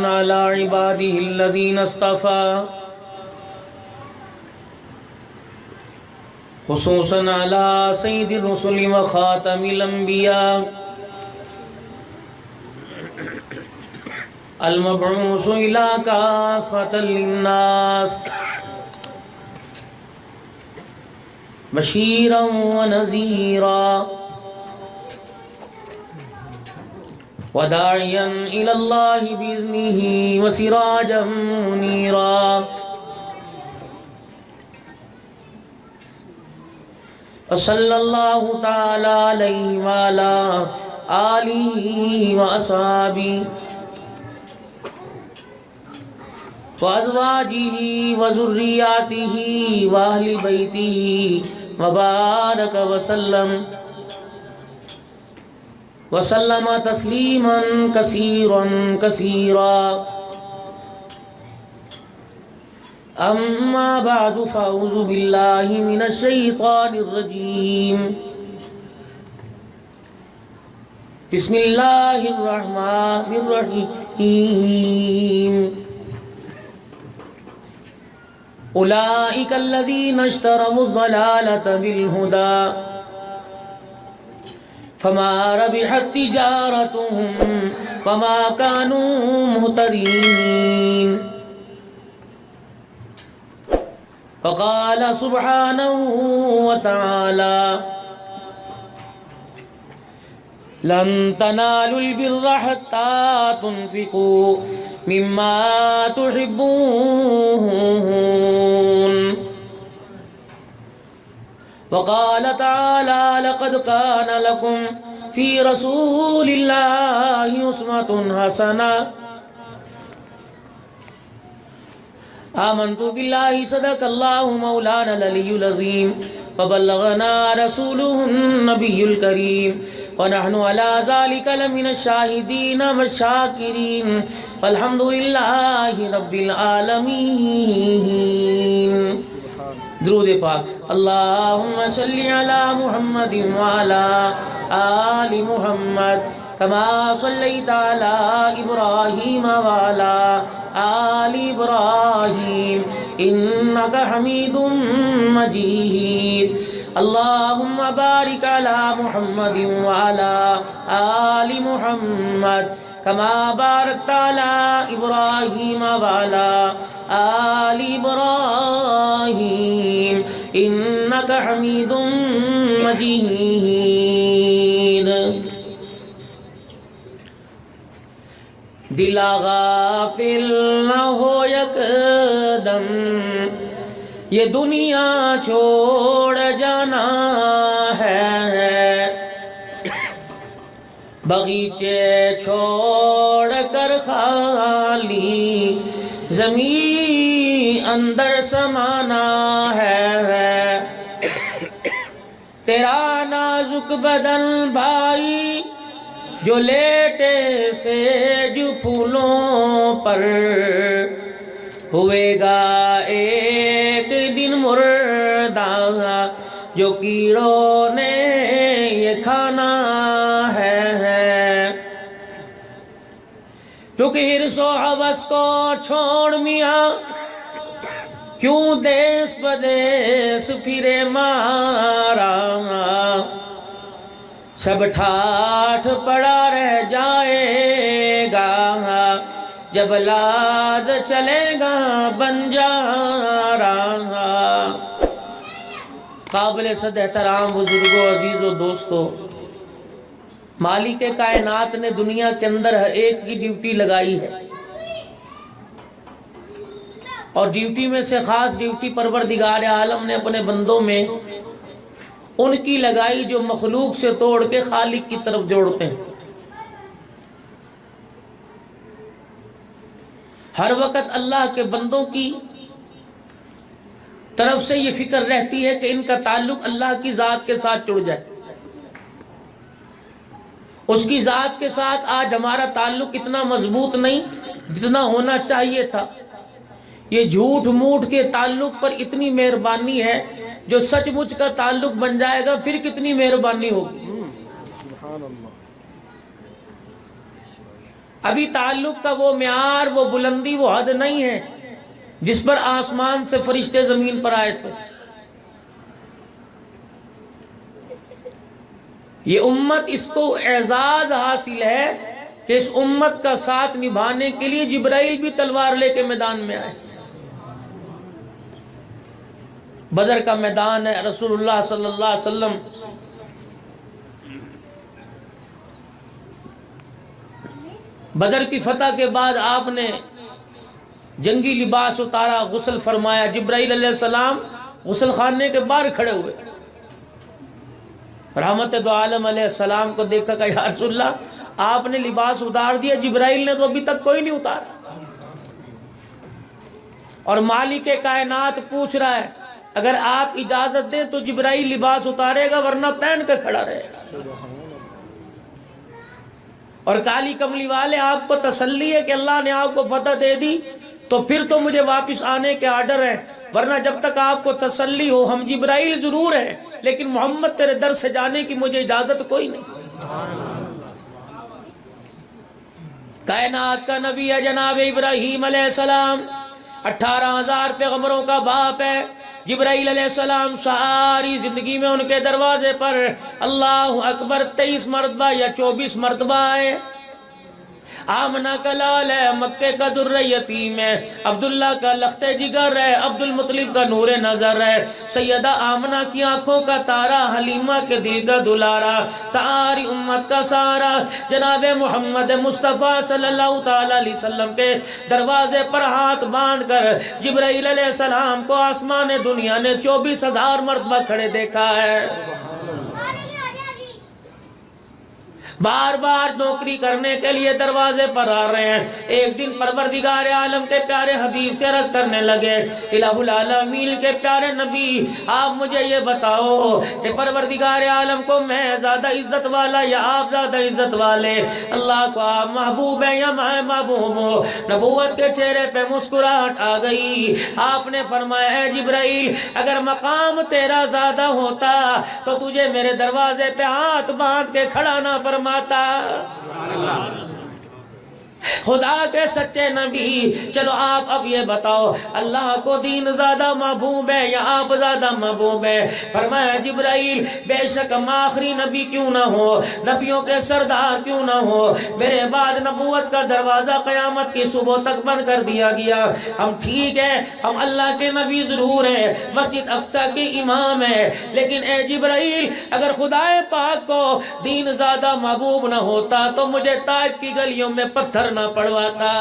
على عباده الذين اصطفى خصوصا على سيد الرسل وخاتم الأنبياء المبعوث إلى كافة للناس بشيرا ونذيرا وداعيا إلى الله بإذنه وسراجا منيرا وصلى الله تعالى عليه وعلى آله وأصحابه وأزواجه وذرياته وأهل بيته وبارك وسلم تسليما كثيرا كثيرا. أما بعد فأعوذ بالله من الشيطان الرجيم. بسم الله الرحمن الرحيم. أولئك الذين اشتروا الضلالة بالهدى فما ربحت تجارتهم وما كانوا مهتدين. وقال سبحانه وتعالى لن تنالوا البر حتى تنفقوا مما تحبون. وقال تعالى لقد كان لكم في رسول الله أسوة حسنة. آمنت بالله صدق الله مولانا العلي العظيم فبلغنا رسوله النبي الكريم ونحن على ذلك لمن الشاهدين والشاكرين والحمد لله رب العالمين. درود پاک. اللهم صل على محمد وعلى آل محمد كما صليت على إبراهيم وعلى آل إبراهيم إنك حميد مجيد. اللهم بارك على محمد وعلى آل محمد كما باركت على إبراهيم وعلى آل إبراهيم إنك حميد مجيد. دل غافل نہ ہو یک دم یہ دنیا چھوڑ جانا ہے. بغیچے چھوڑ کر خالی زمین اندر سمانا ہے. تیرا نازک بدن بھائی جو لیٹے سیج پھولوں پر ہوئے گا ایک دن مردہ جو کیڑوں نے یہ کھانا ہے. چونکہ حرص و حوث کو چھوڑ میاں کیوں دیس بدیس پھرے مارا. سب ٹھاٹھ پڑا رہ جائے گا جب لاد چلے گا بنجارا. قابل صد احترام بزرگوں، عزیزوں، دوستوں، مالک کائنات نے دنیا کے اندر ہر ایک کی ڈیوٹی لگائی ہے، اور ڈیوٹی میں سے خاص ڈیوٹی پروردگار عالم نے اپنے بندوں میں ان کی لگائی جو مخلوق سے توڑ کے خالق کی طرف جوڑتے ہیں. ہر وقت اللہ کے بندوں کی طرف سے یہ فکر رہتی ہے کہ ان کا تعلق اللہ کی ذات کے ساتھ جڑ جائے. اس کی ذات کے ساتھ آج ہمارا تعلق اتنا مضبوط نہیں جتنا ہونا چاہیے تھا. یہ جھوٹ موٹ کے تعلق پر اتنی مہربانی ہے، جو سچ مچ کا تعلق بن جائے گا پھر کتنی مہربانی ہوگی. ابھی تعلق کا وہ معیار، وہ بلندی، وہ حد نہیں ہے جس پر آسمان سے فرشتے زمین پر آئے تھے۔ یہ امت، اس کو اعزاز حاصل ہے کہ اس امت کا ساتھ نبھانے کے لیے جبرائیل بھی تلوار لے کے میدان میں آئے۔ بدر کا میدان ہے، رسول اللہ صلی اللہ علیہ وسلم بدر کی فتح کے بعد آپ نے جنگی لباس اتارا، غسل فرمایا۔ جبرائیل علیہ السلام غسل خانے کے باہر کھڑے ہوئے، رحمت دو عالم علیہ السلام کو دیکھا کہ یا رسول اللہ آپ نے لباس اتار دیا، جبرائیل نے تو ابھی تک کوئی نہیں اتارا۔ اور مالک کائنات پوچھ رہا ہے اگر آپ اجازت دیں تو جبرائیل لباس اتارے گا، ورنہ پہن کے کھڑا رہے گا۔ اور کالی کملی والے آپ کو تسلی ہے کہ اللہ نے آپ کو فتح دے دی تو پھر تو مجھے واپس آنے کے آرڈر ہے، ورنہ جب تک آپ کو تسلی ہو ہم جبرائیل ضرور ہیں لیکن محمد تیرے در سے جانے کی مجھے اجازت کوئی نہیں۔ کائنات کا نبی ہے جناب ابراہیم علیہ السلام، 18,000 پیغمبروں کا باپ ہے۔ جبرائیل علیہ السلام ساری زندگی میں ان کے دروازے پر اللہ اکبر 23 مرتبہ یا 24 مرتبہ آئے۔ آمنہ کا لال ہے، مکہ کا در یتیم ہے، عبداللہ کا لخت جگر ہے، عبد المطلب کا نور نظر ہے، سیدہ آمنہ کی آنکھوں کا تارا، حلیمہ کے دل کا دلارا، ساری امت کا سارا جناب محمد مصطفیٰ صلی اللہ تعالی علیہ وسلم کے دروازے پر ہاتھ باندھ کر جبرائیل علیہ السلام کو آسمان دنیا نے 24,000 مرتبہ کھڑے دیکھا ہے۔ بار بار نوکری کرنے کے لیے دروازے پر آ رہے ہیں۔ ایک دن پروردگار عالم کے پیارے حبیب سے عرض کرنے لگے، الہ العالمین کے پیارے نبی آپ مجھے یہ بتاؤ کہ پروردگار عالم کو میں زیادہ عزت والا یا آپ زیادہ عزت والے؟ اللہ کو آپ محبوب ہیں یا میں محبوب ہوں؟ نبوت کے چہرے پہ مسکراہٹ آ گئی۔ آپ نے فرمایا اے جبرائیل اگر مقام تیرا زیادہ ہوتا تو تجھے میرے دروازے پہ ہاتھ باندھ کے کھڑا نہ فرماتا۔ خدا کے سچے نبی، چلو آپ اب یہ بتاؤ اللہ کو دین زیادہ محبوب ہے یا آپ زیادہ محبوب ہے؟ فرمایا جبرائیل بے شک ہم آخری نبی کیوں نہ ہو، نبیوں کے سردار کیوں نہ ہو، میرے بعد نبوت کا دروازہ قیامت کی صبح تک بند کر دیا گیا، ہم ٹھیک ہے ہم اللہ کے نبی ضرور ہیں، مسجد اقصی کے امام ہیں، لیکن اے جبرائیل اگر خدا پاک کو دین زیادہ محبوب نہ ہوتا تو مجھے طائف کی گلیوں میں پتھر نہ پڑواتا۔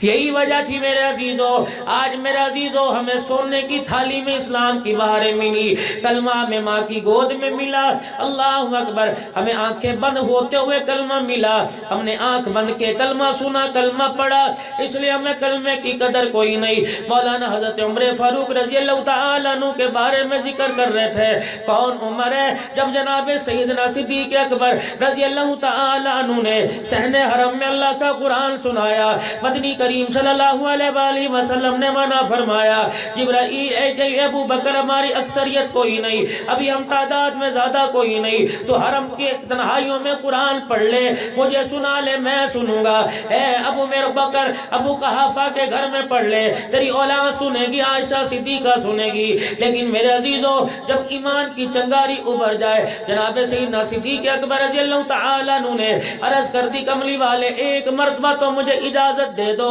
یہی وجہ تھی میرے عزیزو، آج میرے عزیزو ہمیں سونے کی تھالی میں اسلام کی بہاریں ملی، کلمہ ہمیں ماں کی گود میں ملا، اللہ اکبر، ہمیں آنکھیں بند ہوتے ہوئے کلمہ ملا، ہم نے آنکھ بند کے کلمہ سنا، کلمہ پڑھا، اس لیے ہمیں کلمے کی قدر کوئی نہیں۔ مولانا حضرت عمر فاروق رضی اللہ تعالیٰ عنہ کے بارے میں ذکر کر رہے تھے، کون عمر ہے؟ جب جناب سیدنا صدیق اکبر رضی اللہ تعالیٰ عنہ نے صحن حرم میں اللہ کا قرآن سنایا، مدنی کریم صلی اللہ علیہ وآلہ وسلم نے منع فرمایا، جبرائیل اے ابو بکر ہماری اکثریت کوئی نہیں، ابھی ہم تعداد میں زیادہ کوئی نہیں، تو حرم کی تنہائیوں میں قرآن پڑھ لے، مجھے سنا لے، میں سنوں گا، اے ابو میرے بکر ابو قحافہ کے گھر میں پڑھ لے، تیری اولاد سنے گی، عائشہ صدیقہ سنے گی۔ لیکن میرے عزیزو جب ایمان کی چنگاری ابھر جائے، جناب سیدنا صدیق اکبر رضی اللہ تعالیٰ عنہ نے عرض کر دی کملی والے ایک مرتبہ تو مجھے اجازت دے دو،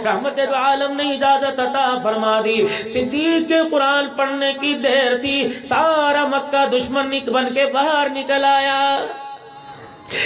رحمت دو عالم نے اجازت عطا فرما دی۔ صدیق کے قرآن پڑھنے کی دیر تھی، سارا مکہ دشمن بن کے باہر نکل آیا۔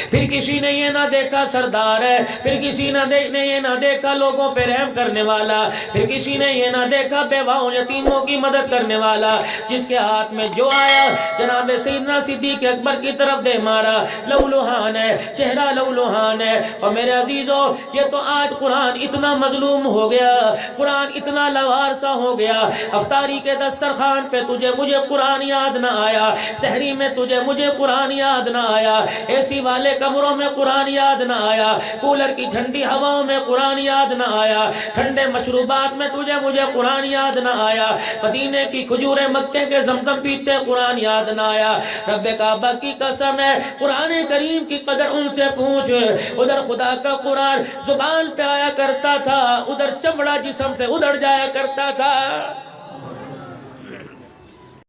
پھر کسی نے یہ نہ دیکھا سردار ہے، پھر کسی نے یہ نہ دیکھا لوگوں پہ رحم کرنے والا، پھر کسی نے یہ نہ دیکھا بیواؤں یتیموں کی مدد کرنے والا، جس کے ہاتھ میں جو آیا جناب سیدنا صدیق اکبر کی طرف دے مارا، لولوہان ہے، چہرہ لولوہان ہے۔ اور میرے عزیزو یہ تو آج قرآن اتنا مظلوم ہو گیا، قرآن اتنا لوار سا ہو گیا، افطاری کے دسترخوان پہ تجھے مجھے قرآن یاد نہ آیا، سحری میں تجھے مجھے قرآن یاد نہ آیا، ایسی والے کمروں میں قرآن یاد نہ آیا، کولر کی ٹھنڈی ہواؤں میں قرآن یاد نہ آیا، ٹھنڈے مشروبات میں تجھے مجھے قرآن یاد نہ آیا، مدینے کی کھجور مکے کے زمزم پیتے قرآن یاد نہ آیا۔ رب کعبہ کی قسم ہے، قرآن کریم کی قدر ان سے پوچھ، ادھر خدا کا قرآن زبان پہ آیا کرتا تھا، ادھر چمڑا جسم سے ادھر جایا کرتا تھا۔